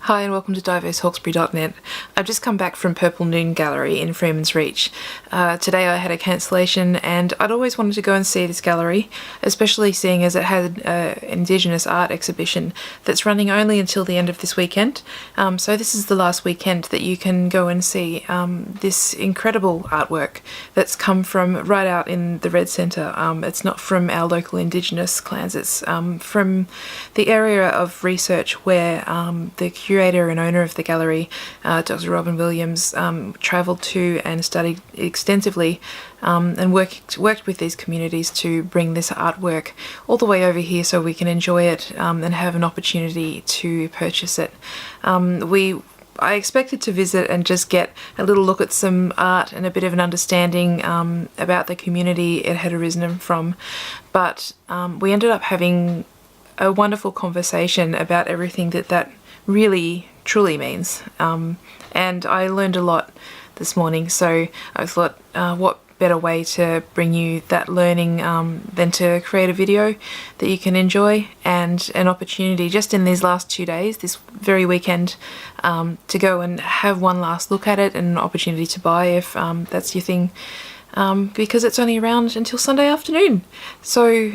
Hi and welcome to diversehawkesbury.net. I've just come back from Purple Noon Gallery in Freeman's Reach. Today I had a cancellation and I'd always wanted to go and see this gallery, especially seeing as it had an Indigenous art exhibition that's running only until the end of this weekend. So this is the last weekend that you can go and see this incredible artwork that's come from right out in the Red Centre. It's not from our local Indigenous clans, it's from the area of research where the curator and owner of the gallery, Dr. Robyn travelled to and studied extensively and worked with these communities to bring this artwork all the way over here so we can enjoy it and have an opportunity to purchase it. I expected to visit and just get a little look at some art and a bit of an understanding about the community it had arisen from, but we ended up having a wonderful conversation about everything that really truly means, and I learned a lot this morning, so I thought what better way to bring you that learning than to create a video that you can enjoy, and an opportunity just in these last 2 days, this very weekend, to go and have one last look at it and an opportunity to buy if that's your thing. Because it's only around until Sunday afternoon. So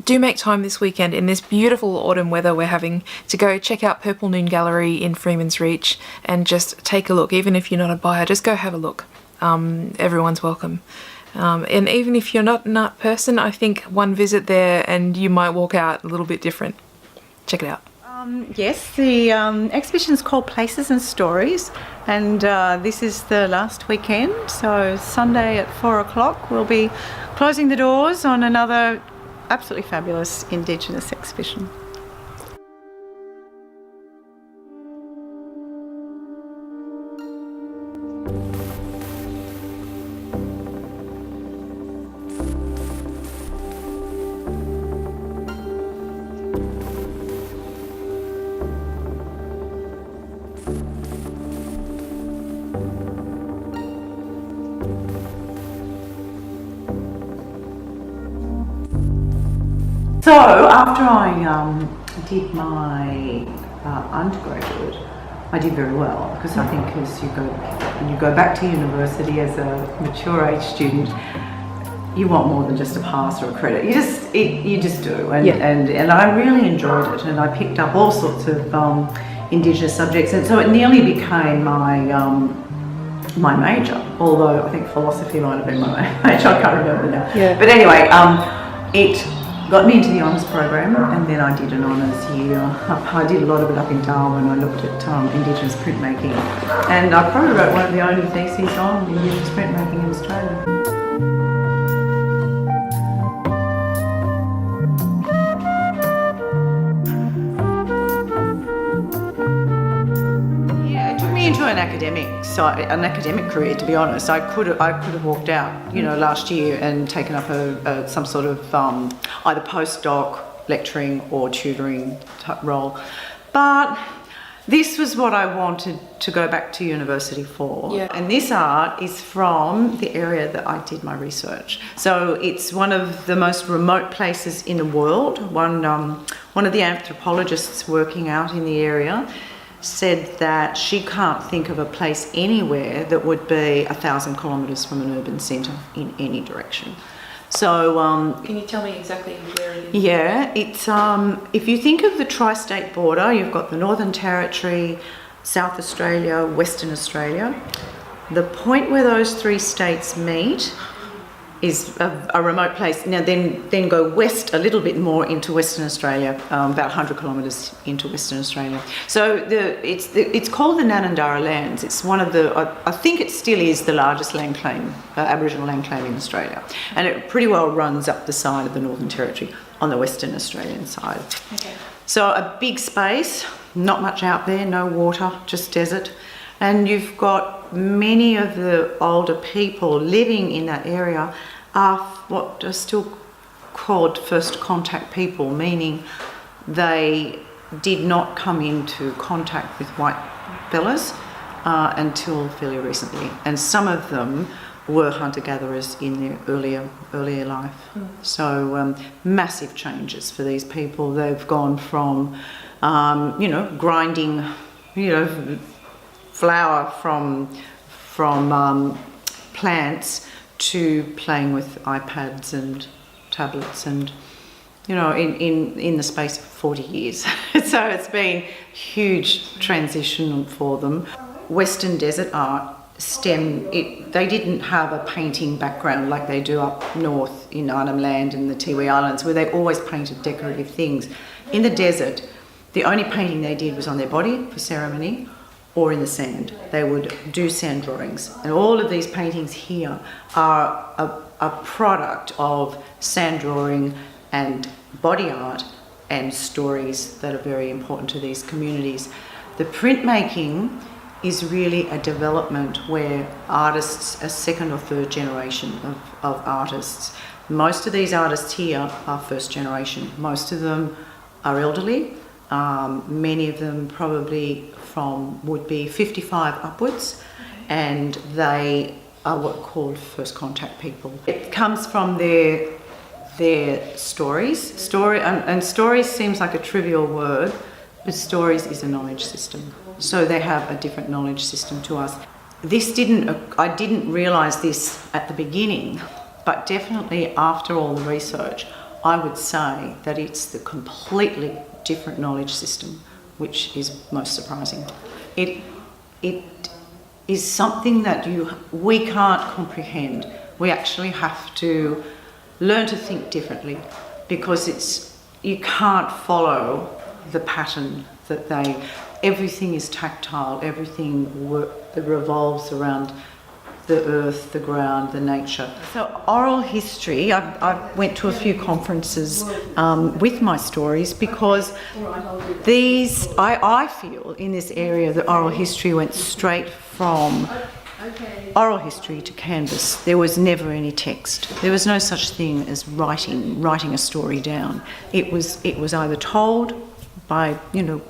do make time this weekend in this beautiful autumn weather we're having to go check out Purple Noon Gallery in Freeman's Reach and just take a look. Even if you're not a buyer, just go have a look. Everyone's welcome. And even if you're not an art person, I think one visit there and you might walk out a little bit different. Check it out. Yes, the exhibition is called Places and Stories, and this is the last weekend, so Sunday at 4 o'clock we'll be closing the doors on another absolutely fabulous Indigenous exhibition. So after I did my undergraduate, I did very well, because I think as when you go back to university as a mature age student, you want more than just a pass or a credit. You just do, and I really enjoyed it, and I picked up all sorts of Indigenous subjects, and so it nearly became my major. Although I think philosophy might have been my major, I can't remember now. Yeah. But anyway, it got me into the honours program, and then I did an honours year. I did a lot of it up in Darwin. I looked at Indigenous printmaking, and I probably wrote one of the only theses on Indigenous printmaking in Australia. Into an academic career, to be honest. I could have walked out, last year and taken up some sort of either postdoc, lecturing or tutoring type role. But this was what I wanted to go back to university for. Yeah. And this art is from the area that I did my research. So it's one of the most remote places in the world. One of the anthropologists working out in the area said that she can't think of a place anywhere that would be 1,000 kilometres from an urban centre in any direction. So can you tell me exactly where it is? Yeah, it's if you think of the tri-state border, you've got the Northern Territory, South Australia, Western Australia. The point where those three states meet is a remote place. Now then go west a little bit more into Western Australia, about 100 kilometres into Western Australia. So it's called the Nanandara Lands. It's one of I think it still is the largest land claim, Aboriginal land claim in Australia, and it pretty well runs up the side of the Northern Territory on the Western Australian side. Okay. So a big space, not much out there, no water, just desert. And you've got many of the older people living in that area are what are still called first contact people, meaning they did not come into contact with white fellas until fairly recently. And some of them were hunter-gatherers in their earlier life. So massive changes for these people. They've gone from, grinding flower from plants to playing with iPads and tablets, and in the space of 40 years. So it's been huge transition for them. Western desert art they didn't have a painting background like they do up north in Arnhem Land and the Tiwi Islands, where they always painted decorative things. In the desert, the only painting they did was on their body for ceremony or in the sand. They would do sand drawings. And all of these paintings here are a product of sand drawing and body art and stories that are very important to these communities. The printmaking is really a development where artists, a second or third generation of artists. Most of these artists here are first generation. Most of them are elderly. Many of them probably would be 55 upwards, and they are what are called first contact people. It comes from their stories. And stories seems like a trivial word, but stories is a knowledge system. So they have a different knowledge system to us. I didn't realise this at the beginning, but definitely after all the research, I would say that it's the completely different knowledge system, which is most surprising. It is something that we can't comprehend. We actually have to learn to think differently, because you can't follow the pattern that everything is tactile, everything revolves around the earth, the ground, the nature. So oral history, I went to a few conferences with my stories, because I feel in this area that oral history went straight from oral history to canvas. There was never any text. There was no such thing as writing a story down. It was either told by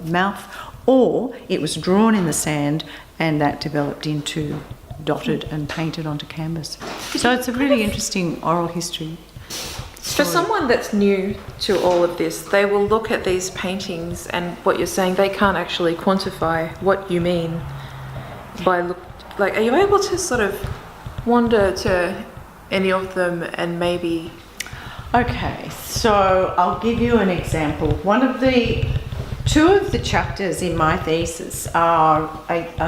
mouth, or it was drawn in the sand, and that developed into dotted and painted onto canvas. So it's a really interesting oral history story. For someone that's new to all of this, they will look at these paintings and what you're saying, they can't actually quantify what you mean by are you able to sort of wander to any of them and maybe... Okay, so I'll give you an example. Two of the chapters in my thesis are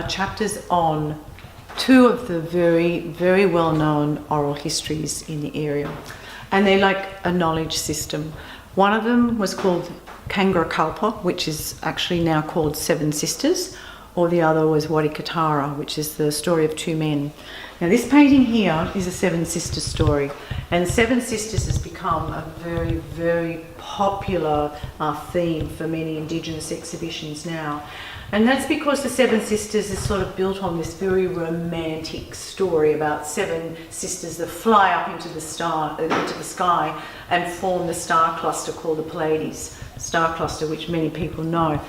chapters on two of the very, very well-known oral histories in the area. And they're like a knowledge system. One of them was called Kangaраkalpa, which is actually now called Seven Sisters, or the other was Warikatara, which is the story of two men. Now this painting here is a Seven Sisters story, and Seven Sisters has become a very, very popular theme for many Indigenous exhibitions now. And that's because the Seven Sisters is sort of built on this very romantic story about seven sisters that fly up into the sky and form the star cluster called the Pleiades star cluster, which many people know.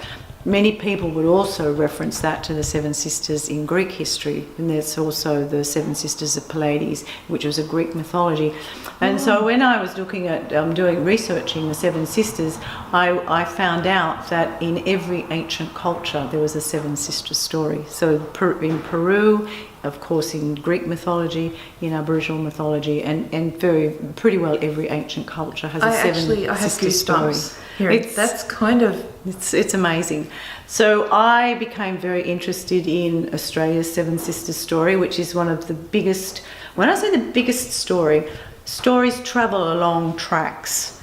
Many people would also reference that to the Seven Sisters in Greek history, and there's also the Seven Sisters of Pleiades, which was a Greek mythology. And so when I was looking at researching the Seven Sisters, I found out that in every ancient culture there was a Seven Sisters story. So in Peru, of course in Greek mythology, in Aboriginal mythology, and pretty well every ancient culture has a Seven Sisters story. That's kind of... It's amazing. So I became very interested in Australia's Seven Sisters story, which is one of the biggest... When I say the biggest stories travel along tracks,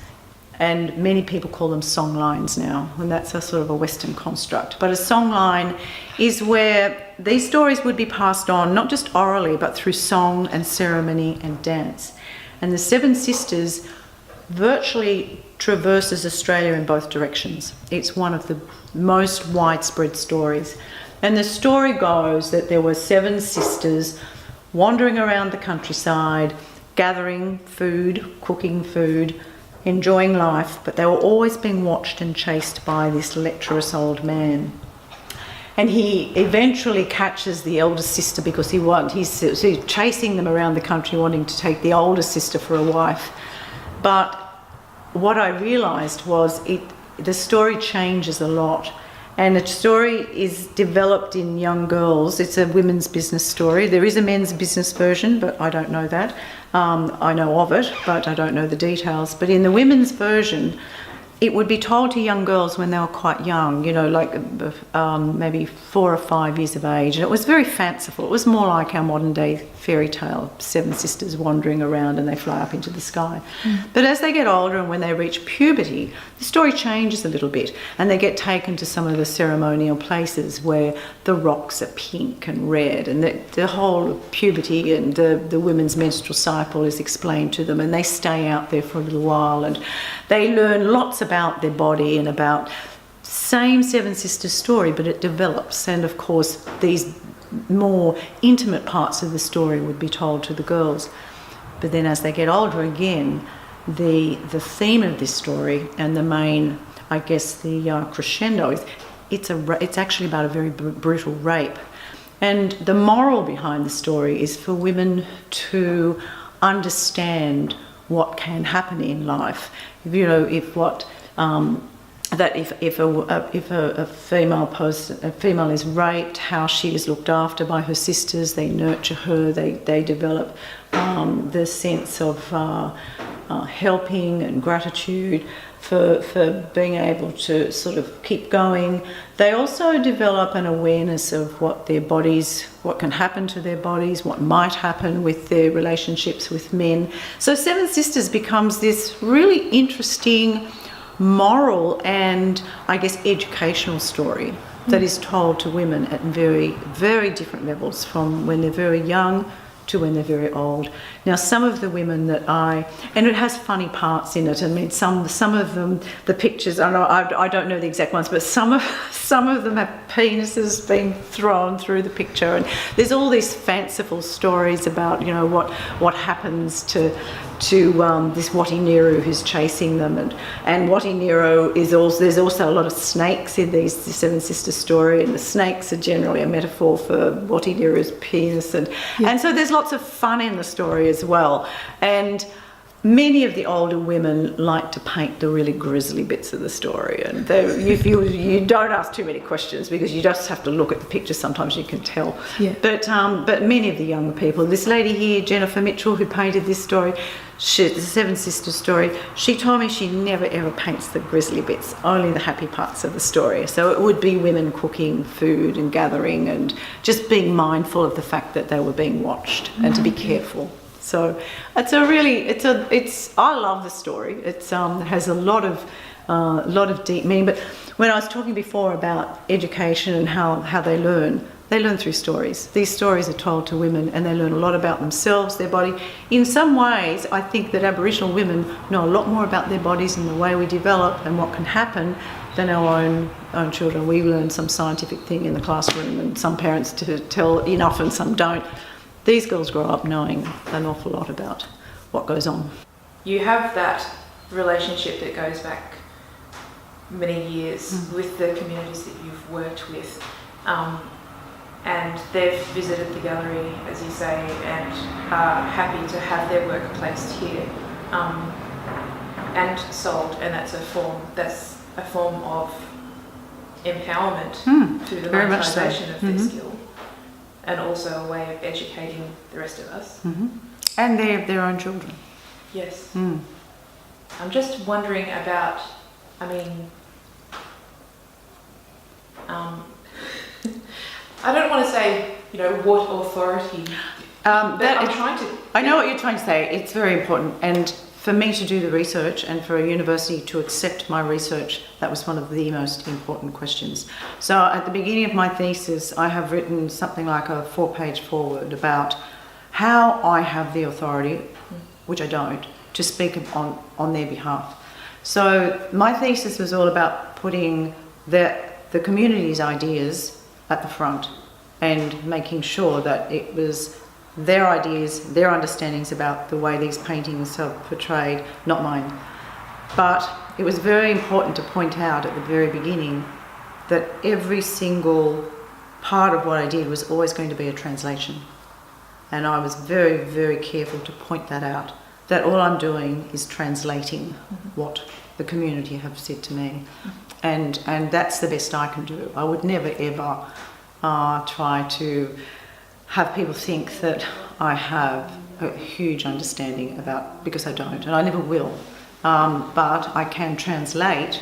and many people call them song lines now, and that's a sort of a Western construct. But a song line is where these stories would be passed on, not just orally, but through song and ceremony and dance. And the Seven Sisters virtually traverses Australia in both directions. It's one of the most widespread stories. And the story goes that there were seven sisters wandering around the countryside, gathering food, cooking food, enjoying life, but they were always being watched and chased by this lecherous old man. And he eventually catches the eldest sister because he's chasing them around the country, wanting to take the older sister for a wife. But what I realised was the story changes a lot, And the story is developed in young girls. It's a women's business story. There is a men's business version, but I don't know that. I know of it, but I don't know the details. But in the women's version, it would be told to young girls when they were quite young, you know, like maybe 4 or 5 years of age. And it was very fanciful. It was more like our modern day fairy tale, 7 sisters wandering around and they fly up into the sky. But as they get older and when they reach puberty, the story changes a little bit and they get taken to some of the ceremonial places where the rocks are pink and red, and the whole of puberty and the women's menstrual cycle is explained to them, and they stay out there for a little while and they learn lots about their body and about same 7 sisters story, but it develops. And of course, these more intimate parts of the story would be told to the girls. But then as they get older again, the theme of this story and the main, I guess, the crescendo is it's actually about a very brutal rape. And the moral behind the story is for women to understand what can happen in life. You know, if a female is raped, how she is looked after by her sisters. They nurture her. They develop the sense of helping and gratitude for being able to sort of keep going. They also develop an awareness of what can happen to their bodies, what might happen with their relationships with men. So 7 Sisters becomes this really interesting moral and, I guess, educational story that is told to women at very, very different levels, from when they're very young to when they're very old. Now, some of the women and it has funny parts in it. I mean, some of them, the pictures, I don't know the exact ones, but some of them have penises being thrown through the picture, and there's all these fanciful stories about, you know, what happens to this Wati Niru who's chasing them, and Wati Niru there's also a lot of snakes in the 7 Sisters story, and the snakes are generally a metaphor for Wati Niru's penis, and so there's lots of fun in the story as well. And many of the older women like to paint the really grisly bits of the story, and you don't ask too many questions because you just have to look at the pictures. Sometimes you can tell. Yeah. But many of the younger people, this lady here, Jennifer Mitchell, who painted this story, the 7 Sisters story, she told me she never ever paints the grisly bits, only the happy parts of the story. So it would be women cooking food and gathering and just being mindful of the fact that they were being watched and to be careful. So I love the story. It has a lot of deep meaning. But when I was talking before about education and how they learn through stories. These stories are told to women, and they learn a lot about themselves, their body. In some ways, I think that Aboriginal women know a lot more about their bodies and the way we develop and what can happen than our own children. We learn some scientific thing in the classroom, and some parents tell enough and some don't. These girls grow up knowing an awful lot about what goes on. You have that relationship that goes back many years with the communities that you've worked with, and they've visited the gallery, as you say, and are happy to have their work placed here and sold, and that's a form of empowerment through the monetization of their skill. And also a way of educating the rest of us. And their own children. Yes. I'm just wondering about, I don't want to say, you know, what authority, but I'm trying to... I know what you're trying to say. It's very important. And for me to do the research and for a university to accept my research, that was one of the most important questions. So at the beginning of my thesis, I have written something like a 4-page foreword about how I have the authority, which I don't, to speak on their behalf. So my thesis was all about putting the community's ideas at the front and making sure that it was their ideas, their understandings about the way these paintings are portrayed, not mine. But it was very important to point out at the very beginning that every single part of what I did was always going to be a translation. And I was very, very careful to point that out, that all I'm doing is translating what the community have said to me. And that's the best I can do. I would never ever try to have people think that I have a huge understanding about, because I don't, and I never will. But I can translate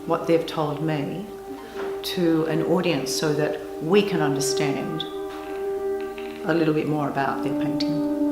what they've told me to an audience so that we can understand a little bit more about their painting.